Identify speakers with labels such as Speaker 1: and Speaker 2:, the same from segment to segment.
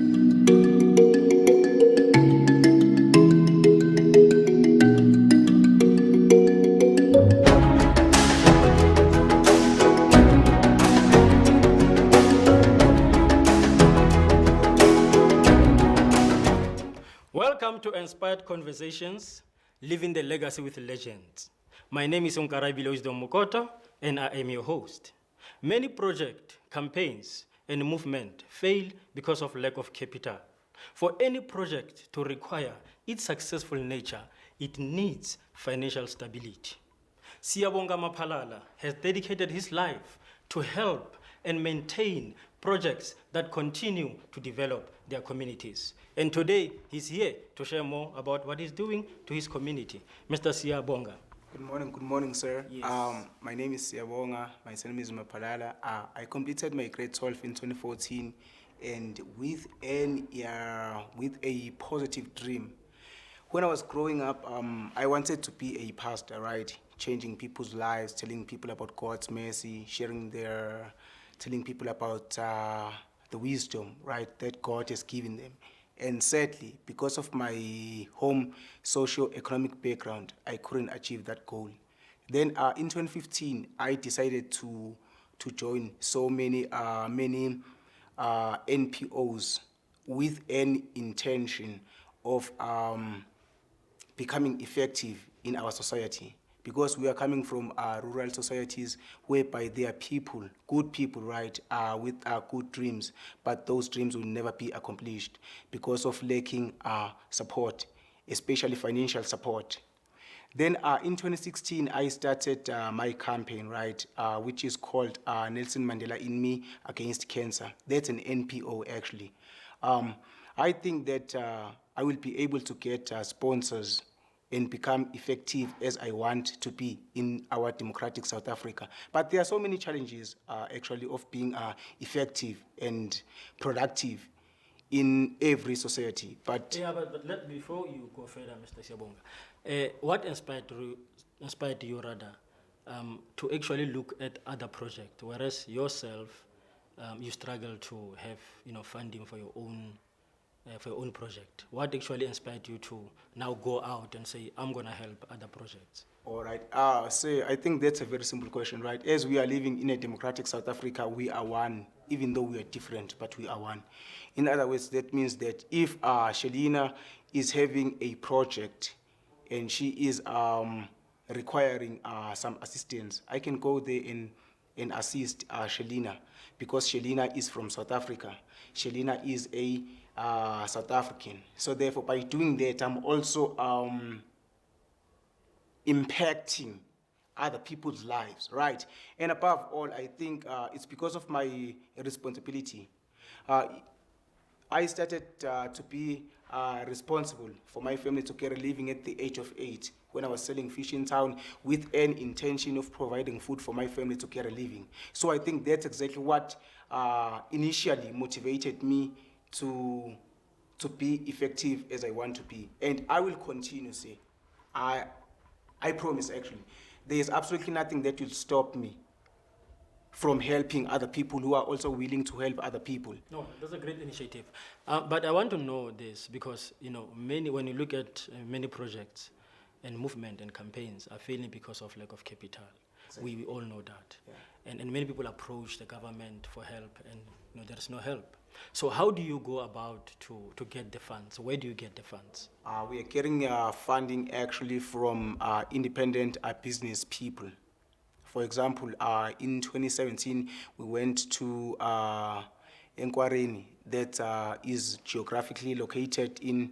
Speaker 1: Welcome to Inspired Conversations, Living the Legacy with Legends. My name is Onkarabile Mukota, and I am your host. Many projects, campaigns, and movements fail because of lack of capital. For any project to require its successful nature, it needs financial stability. Siyabonga Maphalala has dedicated his life to help and maintain projects that continue to develop their communities. And today, he's here to share more about what he's doing to his community. Mr. Siyabonga.
Speaker 2: Good morning, sir.
Speaker 1: Yes.
Speaker 2: My name is Siyabonga. My name is Maphalala. I completed my grade 12 in 2014, and with a positive dream. When I was growing up, I wanted to be a pastor, right? Changing people's lives, telling people about God's mercy, telling people about the wisdom, right, that God has given them. And sadly, because of my home socio-economic background, I couldn't achieve that goal. Then in 2015, I decided to join so many NPOs with an intention of becoming effective in our society, because we are coming from rural societies whereby there are people, good people, right, with good dreams, but those dreams will never be accomplished because of lacking support, especially financial support. Then in 2016, I started my campaign, right, which is called Nelson Mandela in Me Against Cancer. That's an NPO, actually. I think that I will be able to get sponsors and become effective as I want to be in our democratic South Africa. But there are so many challenges, actually, of being effective and productive in every society.
Speaker 1: But before you go further, Mr. Siyabonga, what inspired you rather to actually look at other projects, whereas yourself you struggle to have funding for your own project? What actually inspired you to now go out and say, I'm going to help other projects?
Speaker 2: All right. So I think that's a very simple question, right? As we are living in a democratic South Africa, we are one, even though we are different, but we are one. In other words, that means that if Shelina is having a project and she is requiring some assistance, I can go there and assist Shelina, because Shelina is from South Africa. Shelina is a South African. So therefore, by doing that, I'm also impacting other people's lives, right? And above all, I think it's because of my responsibility. I started to be responsible for my family to get a living at the age of 8 when I was selling fish in town with an intention of providing food for my family to get a living. So I think that's exactly what initially motivated me to be effective as I want to be. And I will continue, say, I promise, actually, there is absolutely nothing that will stop me from helping other people who are also willing to help other people.
Speaker 1: No, that's a great initiative. But I want to know this because, when you look at many projects and movement and campaigns are failing because of lack of capital. Exactly. We all know that. Yeah. And many people approach the government for help and there's no help. So how do you go about to get the funds? Where do you get the funds?
Speaker 2: We are getting funding actually from independent business people. For example, in 2017, we went to Nkwareni, that is geographically located in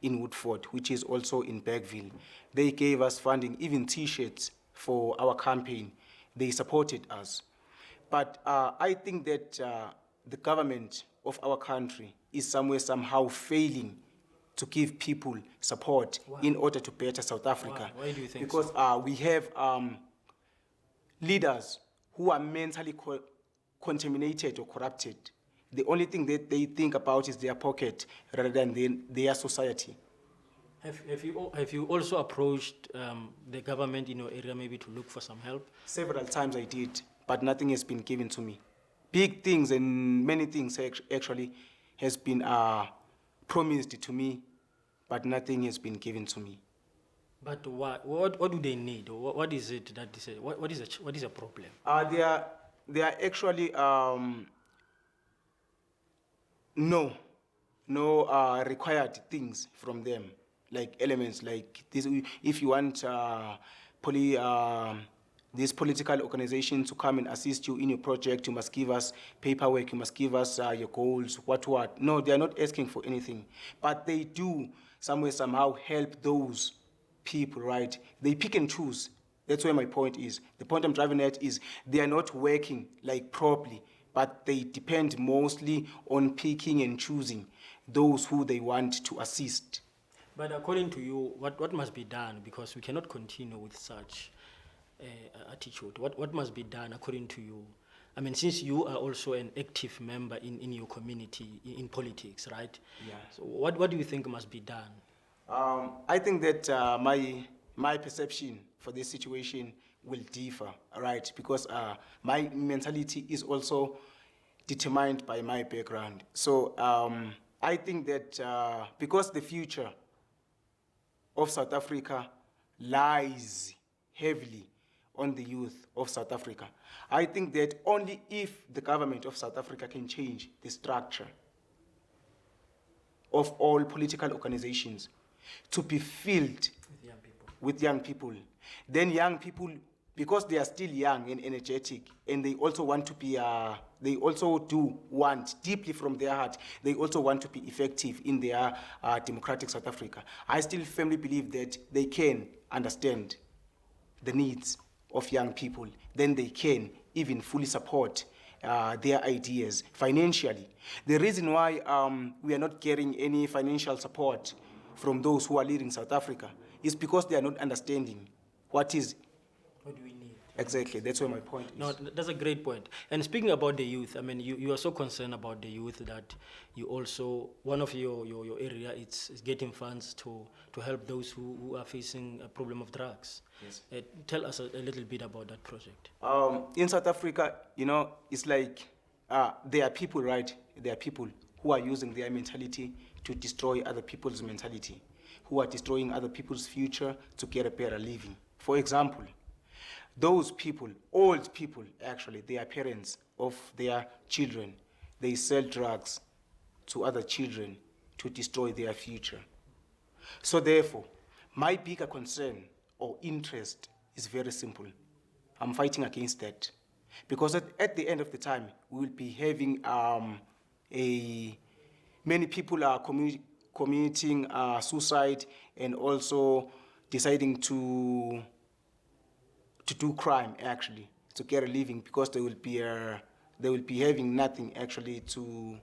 Speaker 2: Woodford, which is also in Bergville. They gave us funding, even T-shirts for our campaign. They supported us. But I think that the government of our country is somehow failing to give people support. Wow. In order to better South Africa.
Speaker 1: Why do you think
Speaker 2: because
Speaker 1: so?
Speaker 2: We have leaders who are mentally contaminated or corrupted. The only thing that they think about is their pocket rather than their society.
Speaker 1: Have you also approached the government in your area maybe to look for some help?
Speaker 2: Several times I did, but nothing has been given to me. Big things and many things actually has been promised to me, but nothing has been given to me.
Speaker 1: But what do they need? What is it that they say? What is a problem?
Speaker 2: They are actually no required things from them, like elements like this. If you want this political organization to come and assist you in your project, you must give us paperwork, you must give us your goals, what. No, they are not asking for anything, but they do somehow help those people, right? They pick and choose. That's where my point is. The point I'm driving at is they are not working like properly, but they depend mostly on picking and choosing those who they want to assist.
Speaker 1: But according to you, what must be done? Because we cannot continue with such attitude. What must be done according to you? I mean, since you are also an active member in your community, in politics, right?
Speaker 2: Yeah.
Speaker 1: So what do you think must be done?
Speaker 2: I think that my perception for this situation will differ, right? Because my mentality is also determined by my background. So I think that because the future of South Africa lies heavily on the youth of South Africa, I think that only if the government of South Africa can change the structure of all political organizations to be filled with young people, then young people, because they are still young and energetic, and they also want to be, they also do want deeply from their heart, they also want to be effective in their democratic South Africa. I still firmly believe that they can understand the needs of young people, then they can even fully support their ideas financially. The reason why we are not getting any financial support from those who are leading South Africa is because they are not understanding what do we need. Exactly, that's where my point is.
Speaker 1: No, that's a great point. And speaking about the youth, I mean, you are so concerned about the youth that you also, one of your area is getting funds to help those who are facing a problem of drugs.
Speaker 2: Yes.
Speaker 1: Tell us a little bit about that project.
Speaker 2: In South Africa, it's like there are people, right? There are people who are using their mentality to destroy other people's mentality, who are destroying other people's future to get a better living. For example, those people, old people actually, they are parents of their children. They sell drugs to other children to destroy their future. So therefore, my bigger concern or interest is very simple. I'm fighting against that. Because at the end of the time, we will be having many people are committing suicide and also deciding to do crime actually to get a living, because they will be having nothing actually to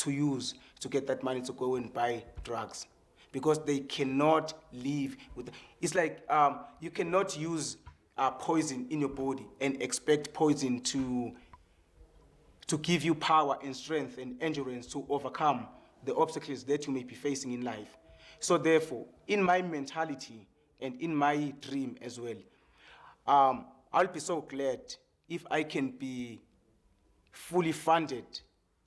Speaker 2: use to get that money to go and buy drugs, because they cannot live with. It's like you cannot use poison in your body and expect poison to give you power and strength and endurance to overcome the obstacles that you may be facing in life. So therefore, in my mentality and in my dream as well, I'll be so glad if I can be fully funded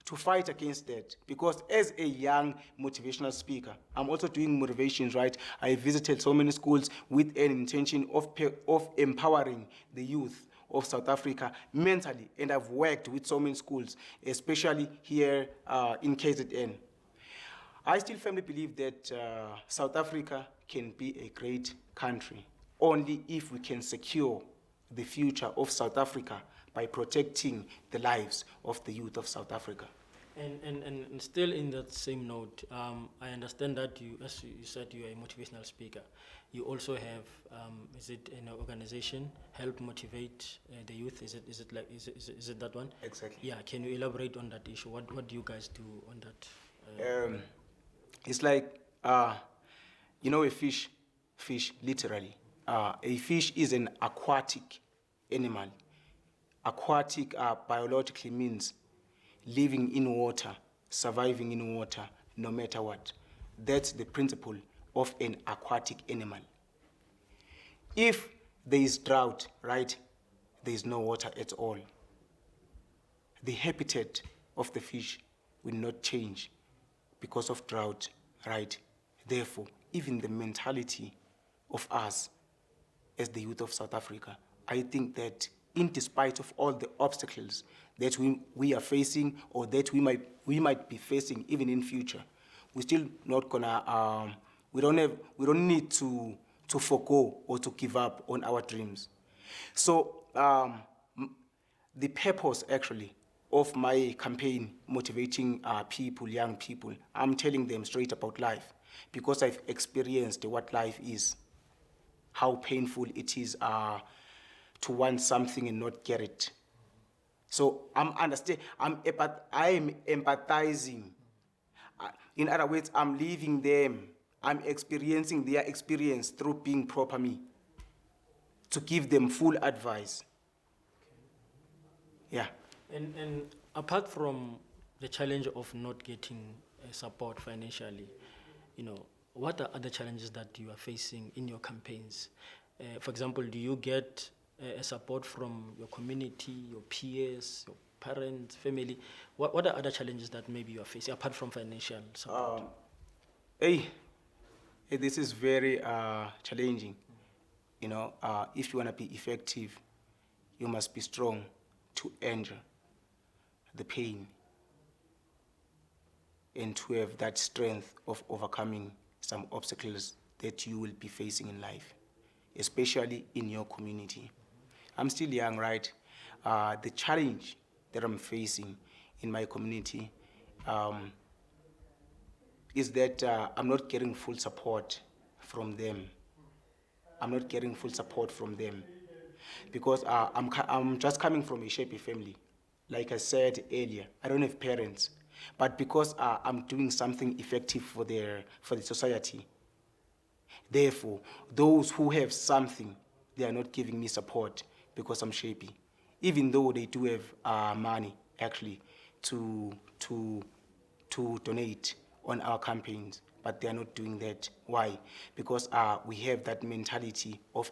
Speaker 2: to fight against that, because as a young motivational speaker, I'm also doing motivations, right? I visited so many schools with an intention of empowering the youth of South Africa mentally, and I've worked with so many schools, especially here in KZN. I still firmly believe that South Africa can be a great country only if we can secure the future of South Africa by protecting the lives of the youth of South Africa.
Speaker 1: And still in that same note, I understand that you, as you said, you are a motivational speaker. You also have, is it an organization, help motivate the youth? Is it that one?
Speaker 2: Exactly.
Speaker 1: Yeah. Can you elaborate on that issue? What do you guys do on that?
Speaker 2: It's like a fish literally. A fish is an aquatic animal. Aquatic biologically means living in water, surviving in water, no matter what. That's the principle of an aquatic animal. If there is drought, right, there is no water at all. The habitat of the fish will not change because of drought, right? Therefore, even the mentality of us as the youth of South Africa, I think that in despite of all the obstacles that we are facing or that we might be facing even in future, we're still not gonna, we don't need to forgo or to give up on our dreams. So the purpose actually of my campaign motivating people, young people, I'm telling them straight about life because I've experienced what life is, how painful it is to want something and not get it. So I'm empathizing. In other words, I'm leaving them. I'm experiencing their experience through being proper me to give them full advice. Yeah.
Speaker 1: And apart from the challenge of not getting support financially, what are other challenges that you are facing in your campaigns? For example, do you get support from your community, your peers, your parents, family? What are other challenges that maybe you are facing apart from financial support?
Speaker 2: This is very challenging. If you want to be effective, you must be strong to endure the pain and to have that strength of overcoming some obstacles that you will be facing in life, especially in your community. I'm still young, right? The challenge that I'm facing in my community is that I'm not getting full support from them. I'm not getting full support from them because I'm just coming from a Shepi family. Like I said earlier, I don't have parents, but because I'm doing something effective for the society, therefore, those who have something, they are not giving me support because I'm Shepi, even though they do have money actually to donate on our campaigns, but they are not doing that. Why? Because we have that mentality of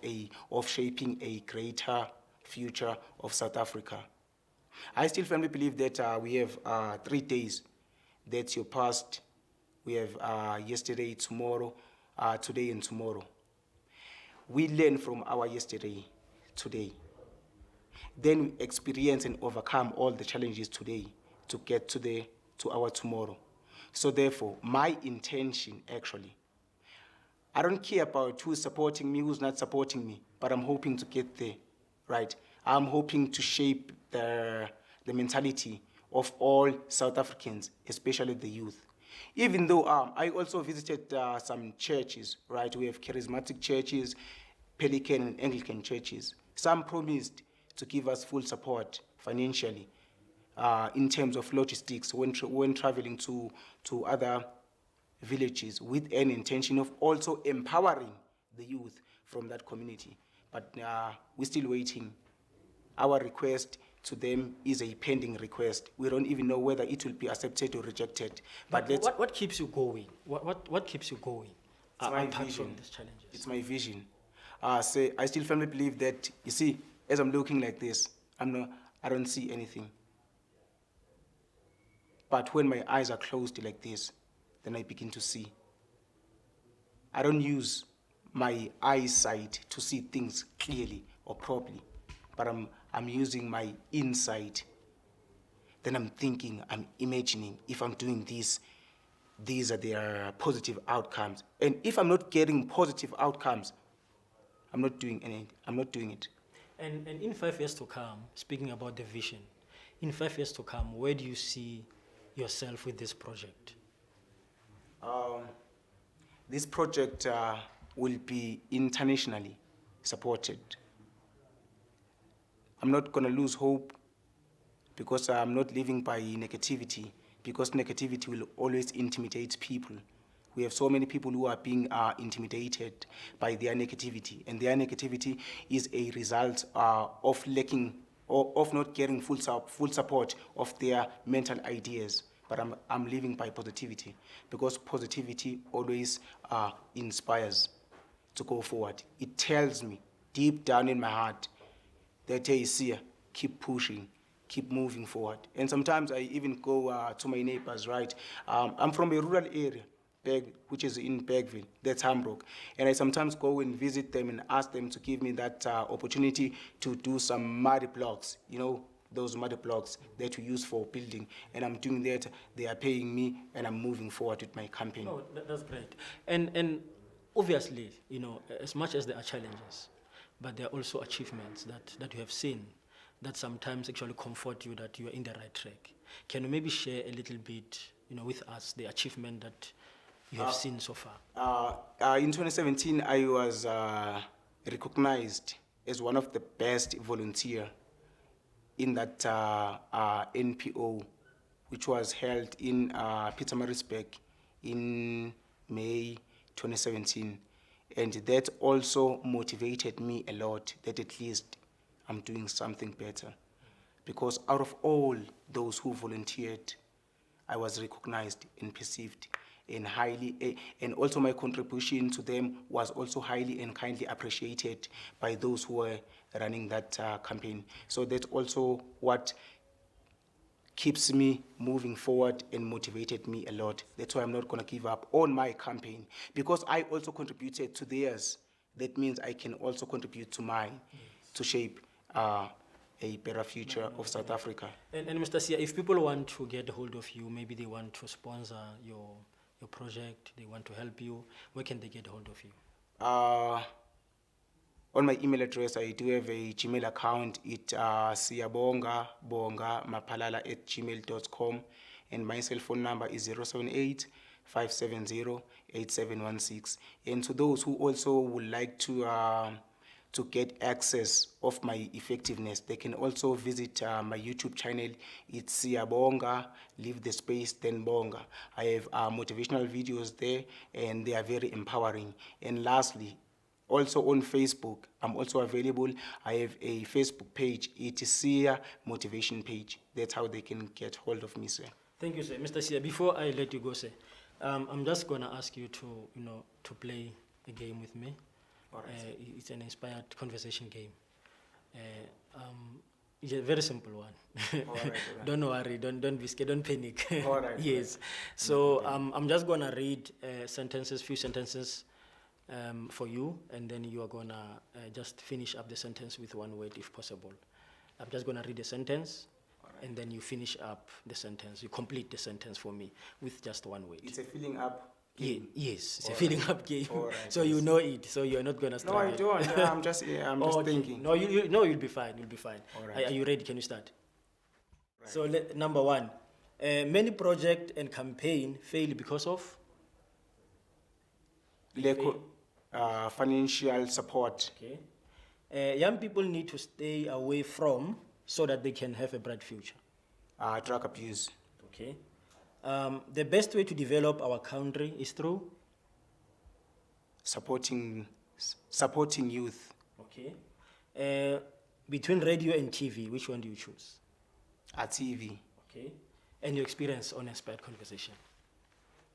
Speaker 2: shaping a greater future of South Africa. I still firmly believe that we have 3 days. That's your past. We have yesterday, tomorrow, today, and tomorrow. We learn from our yesterday, today. Then we experience and overcome all the challenges today to get to our tomorrow. So therefore, my intention actually, I don't care about who's supporting me, who's not supporting me, but I'm hoping to get there, right? I'm hoping to shape the mentality of all South Africans, especially the youth. Even though I also visited some churches, right? We have charismatic churches, Pelican and Anglican churches. Some promised to give us full support financially in terms of logistics when traveling to other villages with an intention of also empowering the youth from that community. But we're still waiting. Our request to them is a pending request. We don't even know whether it will be accepted or rejected.
Speaker 1: But what keeps you going? What keeps you going?
Speaker 2: It's my
Speaker 1: apart
Speaker 2: vision.
Speaker 1: from these challenges?
Speaker 2: It's my vision. I still firmly believe that, you see, as I'm looking like this, I don't see anything. But when my eyes are closed like this, then I begin to see. I don't use my eyesight to see things clearly or properly, but I'm using my insight. Then I'm thinking, I'm imagining, if I'm doing this, these are their positive outcomes. And if I'm not getting positive outcomes, I'm not doing it.
Speaker 1: And in 5 years to come, speaking about the vision, in 5 years to come, where do you see yourself with this project?
Speaker 2: This project will be internationally supported. I'm not going to lose hope because I'm not living by negativity, because negativity will always intimidate people. We have so many people who are being intimidated by their negativity, and their negativity is a result of lacking or of not getting full support of their mental ideas. But I'm living by positivity, because positivity always inspires to go forward. It tells me deep down in my heart that, hey, Siya, keep pushing, keep moving forward. And sometimes I even go to my neighbors, right? I'm from a rural area, which is in Bergville, that's Hamburg. And I sometimes go and visit them and ask them to give me that opportunity to do some muddy blocks, those muddy blocks that we use for building. And I'm doing that, they are paying me, and I'm moving forward with my campaign.
Speaker 1: Oh, that's great. And obviously, as much as there are challenges, but there are also achievements that you have seen that sometimes actually comfort you that you are in the right track. Can you maybe share a little bit, with us the achievement that you have seen so far?
Speaker 2: In 2017, I was recognized as one of the best volunteer in that NPO, which was held in Pietermaritzburg in May 2017. And that also motivated me a lot, that at least I'm doing something better. Because out of all those who volunteered, I was recognized and perceived and and also my contribution to them was also highly and kindly appreciated by those who were running that campaign. So that's also what keeps me moving forward and motivated me a lot. That's why I'm not going to give up on my campaign, because I also contributed to theirs. That means I can also contribute to mine, to shape a better future of South Africa.
Speaker 1: And Mr. Siya, if people want to get a hold of you, maybe they want to sponsor your project, they want to help you, where can they get a hold of you?
Speaker 2: On my email address, I do have a Gmail account. It's Siyabonga Maphalala @gmail.com, and my cell phone number is 078-570-8716. And to those who also would like to get access of my effectiveness, they can also visit my YouTube channel. It's Siyabonga, leave the space, then Bonga. I have motivational videos there, and they are very empowering. And lastly, also on Facebook, I'm also available. I have a Facebook page. It is Siya Motivation Page. That's how they can get hold of me, sir.
Speaker 1: Thank you, sir. Mr. Siya, before I let you go, sir, I'm just going to ask you to play a game with me.
Speaker 2: All right.
Speaker 1: It's an inspired conversation game. It's a very simple one.
Speaker 2: All right.
Speaker 1: Don't worry, don't be scared, don't panic.
Speaker 2: All right.
Speaker 1: Yes. So I'm just going to read few sentences for you, and then you are going to just finish up the sentence with one word if possible. I'm just going to read a sentence, and then you finish up the sentence. You complete the sentence for me with just one word.
Speaker 2: It's a filling up game.
Speaker 1: Yes, it's a filling up game.
Speaker 2: Right,
Speaker 1: so you know it, so you're not going to struggle.
Speaker 2: No, I don't. I'm just thinking.
Speaker 1: No, you'll be fine. You'll be fine.
Speaker 2: All right.
Speaker 1: Are you ready? Can you start?
Speaker 2: Right.
Speaker 1: So number one, many project and campaign fail because of
Speaker 2: lack of financial support.
Speaker 1: Okay. Young people need to stay away from so that they can have a bright future.
Speaker 2: Drug abuse.
Speaker 1: Okay. The best way to develop our country is through
Speaker 2: supporting youth.
Speaker 1: Okay. Between radio and TV, which one do you choose?
Speaker 2: TV.
Speaker 1: Okay. And your experience on Inspired Conversation?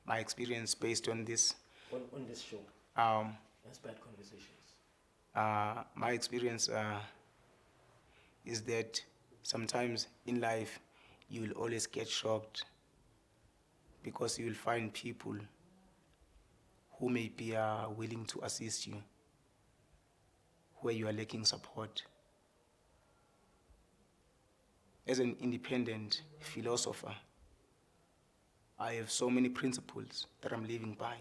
Speaker 2: My experience based on this.
Speaker 1: On this show. Inspired Conversations.
Speaker 2: My experience is that sometimes in life you will always get shocked, because you will find people who may be willing to assist you where you are lacking support. As an independent philosopher, I have so many principles that I'm living by.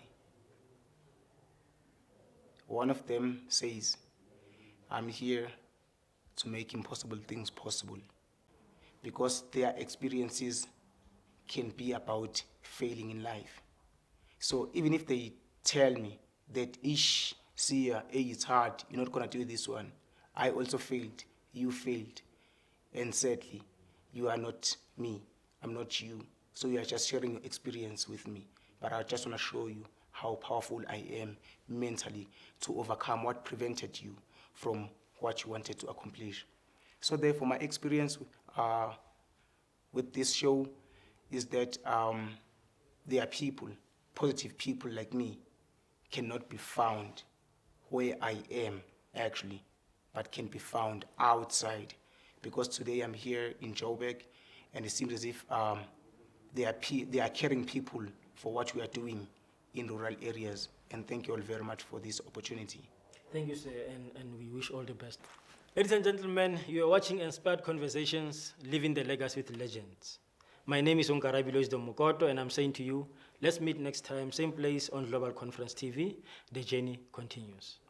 Speaker 2: One of them says, I'm here to make impossible things possible, because their experiences can be about failing in life. So even if they tell me that Siya, it's hard, you're not going to do this one, I also failed, you failed, and sadly, you are not me, I'm not you. So you are just sharing your experience with me. But I just want to show you how powerful I am mentally to overcome what prevented you from what you wanted to accomplish. So therefore, my experience with this show is that there are people, positive people like me, cannot be found where I am actually, but can be found outside, because today I'm here in Joburg, and it seems as if they are caring people for what we are doing in rural areas. And thank you all very much for this opportunity.
Speaker 1: Thank you, sir, and we wish all the best. Ladies and gentlemen, you are watching Inspired Conversations, Living the Legacy with Legends. My name is Siyabonga, and I'm saying to you, let's meet next time, same place on Global Conference TV. The journey continues.